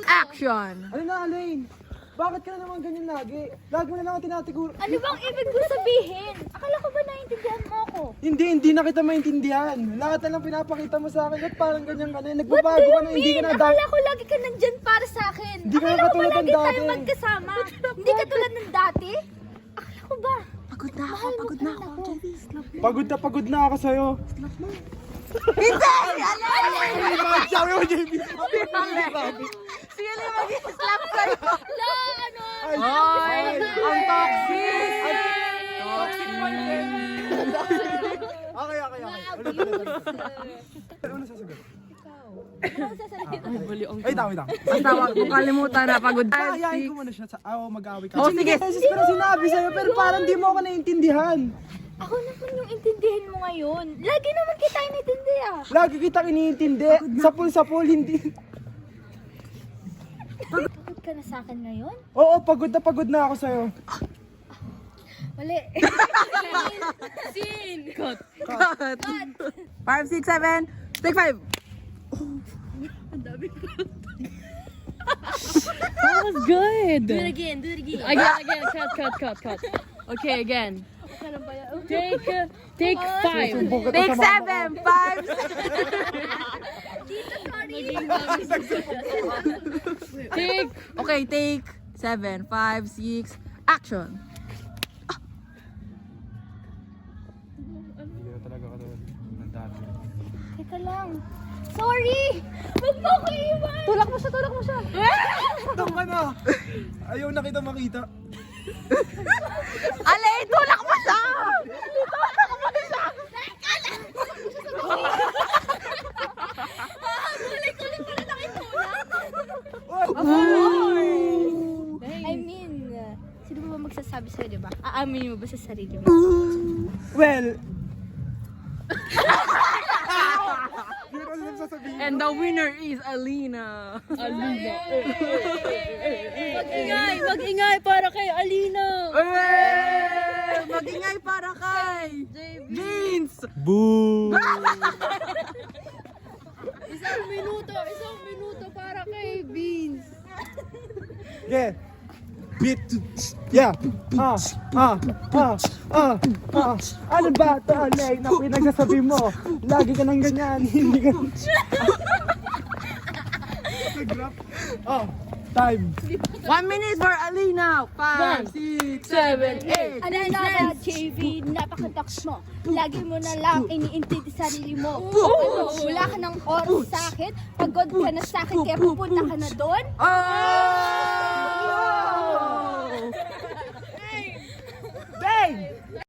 Action! Ano na, Alain? Bakit ka na naman ganyan lagi? Lagi mo na lang ako tinatiguro. Ano bang ibig ko sabihin? Akala ko ba naiintindihan mo ako? Hindi na kita maintindihan. Lahat na lang pinapakita mo sa akin at parang ganyan ka na. What Nagbabago do ka you na, hindi ka mean? na Akala ko lagi ka nandyan para sa akin. Hindi ka na Akala ko ba katulad ng lagi tayo dati. magkasama? Hindi ka tulad ng dati? Akala ko ba? Pagod na ako, pagod na ako. Pagod na ako sa'yo. Hindi! Alain! Sabi mo, JB. Sige lang mag-slap sa'yo. La, ano? Ay, ang toxic! Toxic pa rin. Okay. Ano sasagot? Ano sasabihin? Ay, tama. Basta wag mo kalimutan na pagod tayo. Ayayin ko muna siya sa mag-away ka. Oh, sige. Beses ko na sinabi sa'yo, pero parang di mo ako naiintindihan. Ako naman yung intindihin mo ngayon. Lagi naman kita inintindi ah. Lagi kitang iniintindi. Sapul, hindi. Pagod ka na sa akin ngayon? Oo, pagod na ako sa'yo. Mali. Cut. 5, 6, 7. Take 5. That was good. Do it again. Again. Cut. Okay, again. Take 5. Take 7. 5. Take. Okay, take 7, 5, 6. Action. Hindi na talaga katulad ng dati. Teka lang. Sorry! Wag mo ako iwan! Tulak mo siya! Tama ka na! Ayaw na kita makita. Alain, tulak mo siya! Kulit pala nakitulak! I mean, sino ba magsasabi sa'yo, diba? Aaminin mo ba sa sarili mo? Well... Hindi ko alam sasabihin. And the winner is Alina. Mag-ingay para kay Alina. Mag-ingay para kay Vince. Boo! Isang minuto para kay Beans. Yeah. Beat. Yeah. Ano ba ito, Alain, na pinagsasabi mo? Lagi ka nang ganyan, hindi ka... Nag-rap. Time. 1 minute for Alina. 5, 6, 7, 8. Ano na, JV, napakatax mo. Lagi mo na lang iniintindi sarili mo. Ano, wala ka ng oras sa akin, pagod ka na sa akin, kaya pupunta ka na doon? Oh!